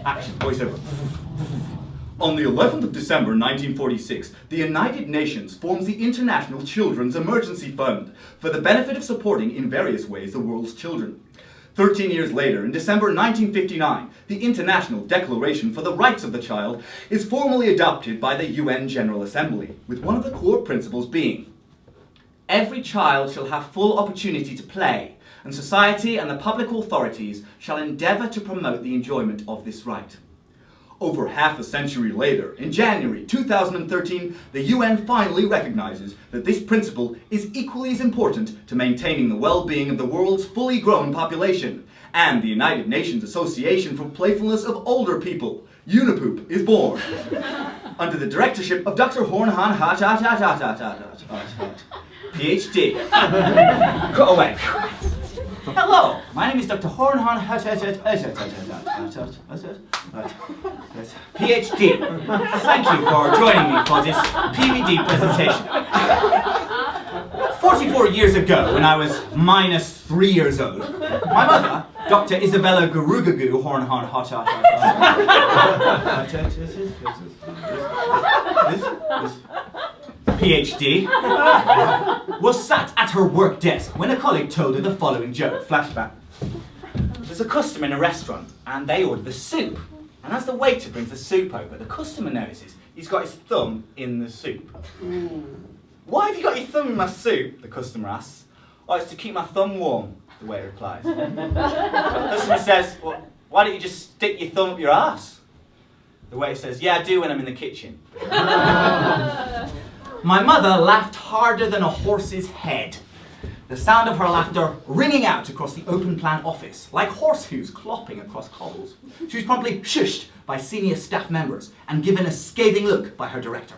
Action, voiceover. On the 11th of December 1946, the United Nations forms the International Children's Emergency Fund for the benefit of supporting in various ways the world's children. 13 years later, in December 1959, the International Declaration for the Rights of the Child is formally adopted by the UN General Assembly, with one of the core principles being: every child shall have full opportunity to play, and society and the public authorities shall endeavour to promote the enjoyment of this right. Over half a century later, in January 2013, the UN finally recognises that this principle is equally as important to maintaining the well-being of the world's fully grown population, and the United Nations Association for Playfulness of Older People, UNIPOOP, is born. Under the directorship of Dr. Hornhan PhD. Cut away. Hello, my name is Dr. Hornhan PhD. Thank you for joining me for this PVD presentation. 44 years ago, when I was -3 years old, my mother, Dr. Isabella Garugagu Hornhan PhD, was sat at her work desk when a colleague told her the following joke. Flashback. There's a customer in a restaurant and they order the soup. And as the waiter brings the soup over, the customer notices he's got his thumb in the soup. Why have you got your thumb in my soup? The customer asks. Oh, it's to keep my thumb warm, the waiter replies. The customer says, well, why don't you just stick your thumb up your ass? The waiter says, yeah, I do when I'm in the kitchen. My mother laughed harder than a horse's head, the sound of her laughter ringing out across the open-plan office, like horse hooves clopping across cobbles. She was promptly shushed by senior staff members and given a scathing look by her director.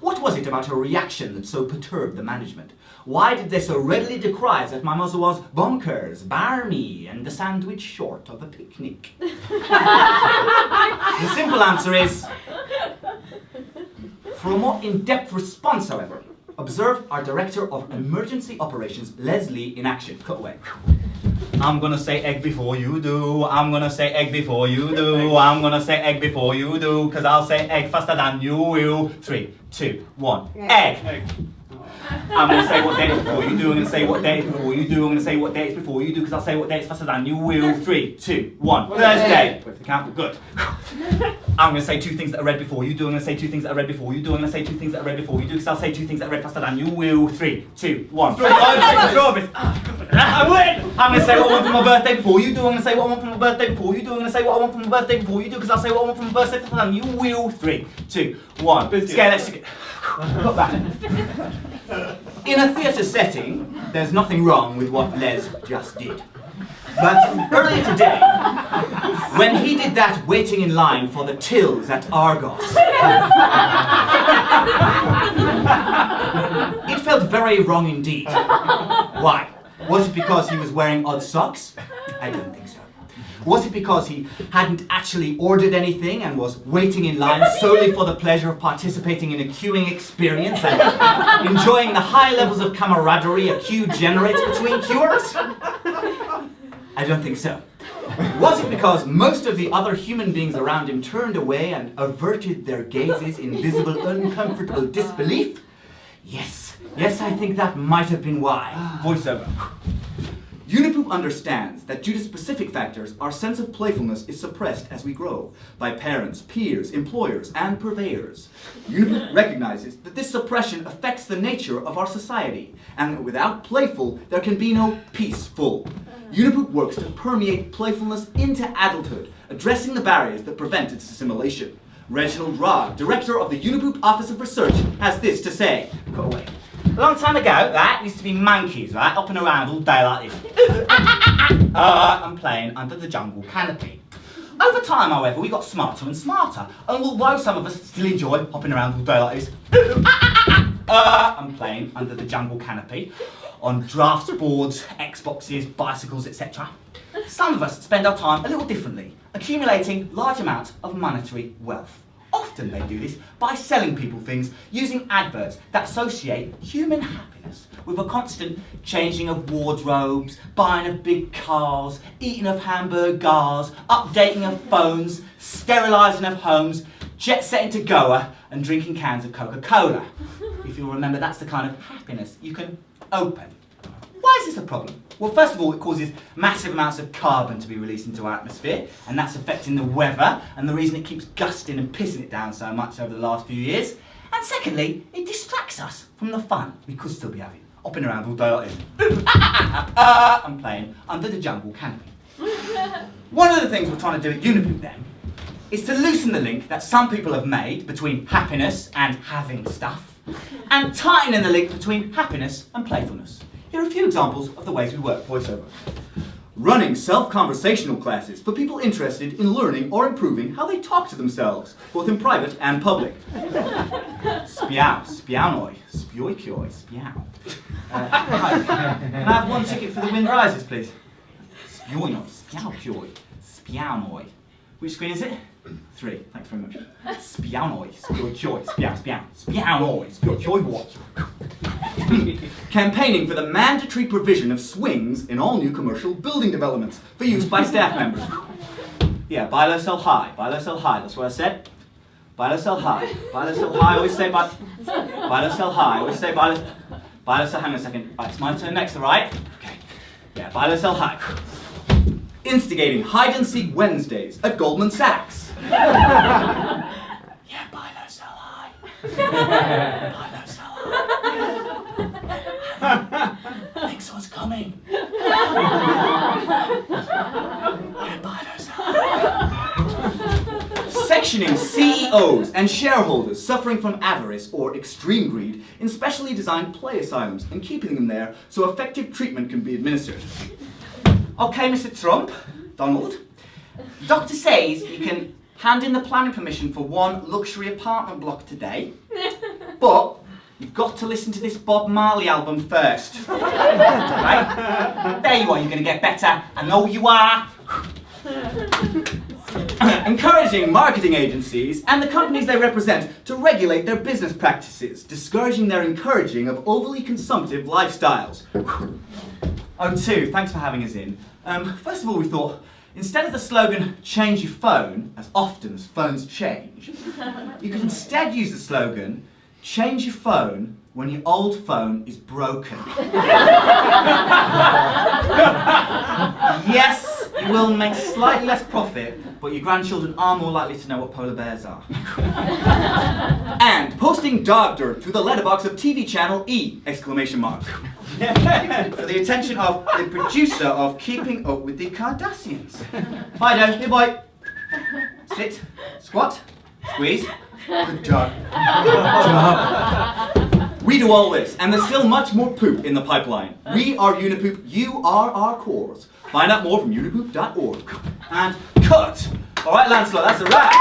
What was it about her reaction that so perturbed the management? Why did they so readily decry that my mother was bonkers, barmy, and the sandwich short of a picnic? The simple answer is... For a more in-depth response, however, observe our Director of Emergency Operations, Leslie, in action. Cut away. I'm gonna say egg before you do. I'm gonna say egg before you do. I'm gonna say egg before you do, because I'll say egg faster than you will. 3, 2, 1. Egg. I'm going to say what date is before you do. I'm going to say what date is before you do. I'm going to say what date is before you do, because I'll say what date is faster than you will. 3, 2, 1. Thursday. With the count, good. I'm going to say 2 things that are read before you do. I'm going to say 2 things that are read before you do. I'm going to say 2 things that are read before you do, because I'll say 2 things that are read faster than you will. 3, 2, 1. Strawberries. I win. I'm going to say what I want for my birthday before you do. I'm going to say what I want for my birthday before you do. I'm going to say what I want for my birthday before you do, because I'll say what I want for my birthday faster than you will. 3, 2, 1. Scale let's get. Cut back. In a theatre setting, there's nothing wrong with what Les just did. But earlier today, when he did that waiting in line for the tills at Argos, it felt very wrong indeed. Why? Was it because he was wearing odd socks? I don't think so. Was it because he hadn't actually ordered anything and was waiting in line solely for the pleasure of participating in a queuing experience and enjoying the high levels of camaraderie a queue generates between queuers? I don't think so. Was it because most of the other human beings around him turned away and averted their gazes in visible, uncomfortable disbelief? Yes, I think that might have been why. Voiceover. UNIPOOP understands that due to specific factors, our sense of playfulness is suppressed as we grow by parents, peers, employers, and purveyors. UNIPOOP recognizes that this suppression affects the nature of our society, and that without playful, there can be no peaceful. UNIPOOP works to permeate playfulness into adulthood, addressing the barriers that prevent its assimilation. Reginald Rogg, director of the UNIPOOP Office of Research, has this to say. Go away. A long time ago, right, used to be monkeys, right, up and around all day like this. And playing under the jungle canopy. Over time, however, we got smarter and smarter, and although some of us still enjoy hopping around all day like this, and playing under the jungle canopy, on drafts boards, Xboxes, bicycles, etc., some of us spend our time a little differently, accumulating large amounts of monetary wealth. Often they do this by selling people things using adverts that associate human happiness happiness, with a constant changing of wardrobes, buying of big cars, eating of hamburgers, updating of phones, sterilising of homes, jet-setting to Goa, and drinking cans of Coca-Cola. If you'll remember, that's the kind of happiness you can open. Why is this a problem? Well, first of all, it causes massive amounts of carbon to be released into our atmosphere, and that's affecting the weather, and the reason it keeps gusting and pissing it down so much over the last few years. And secondly, it distracts us from the fun we could still be having, hopping around all day like this, and playing under the jungle canopy. One of the things we're trying to do at Unipoop then is to loosen the link that some people have made between happiness and having stuff, and tighten in the link between happiness and playfulness. Here are a few examples of the ways we work voiceover. Running self-conversational classes for people interested in learning or improving how they talk to themselves, both in private and public. Spiow, spiownoi, spioikioi, spiow. Hi, can I have one ticket for the Wind Rises, please? Spioinoi, spiaukioi, spiownoi. Which screen is it? 3, thanks very much. Spiownoi, spioikioi, spiow, spiow, spiownoi, spioikioi, what? Campaigning for the mandatory provision of swings in all new commercial building developments for use by staff members. Yeah, buy low, sell high, that's what I said. Buy low, sell high, I always say buy low, sell high, I always say buy low, sell, hang on a second. Right, it's my turn next, alright? Okay. Yeah, buy low, sell high. Instigating hide-and-seek Wednesdays at Goldman Sachs. Yeah, buy low, sell high. Buy low, sell high. I think someone's coming. Yeah, buy low, sell high. Sectioning CEOs and shareholders suffering from avarice or extreme greed in specially designed play asylums and keeping them there so effective treatment can be administered. Okay, Mr. Trump, Donald, the doctor says you can hand in the planning permission for one luxury apartment block today, but you've got to listen to this Bob Marley album first. Right? There you are, you're going to get better. I know you are. Encouraging marketing agencies and the companies they represent to regulate their business practices, discouraging their encouraging of overly consumptive lifestyles. O2, thanks for having us in. First of all, we thought, instead of the slogan, change your phone, as often as phones change, you could instead use the slogan, change your phone when your old phone is broken. Yes, you will make slightly less profit, but your grandchildren are more likely to know what polar bears are. And posting dog dirt through the letterbox of TV channel E! Exclamation mark. For the attention of the producer of Keeping Up with the Kardashians. Fido, here boy. Sit, squat, squeeze. Good job. Good job. We do all this, and there's still much more poop in the pipeline. We are Unipoop, you are our cores. Find out more from unipoop.org. And cut! Alright, Lancelot, that's a wrap.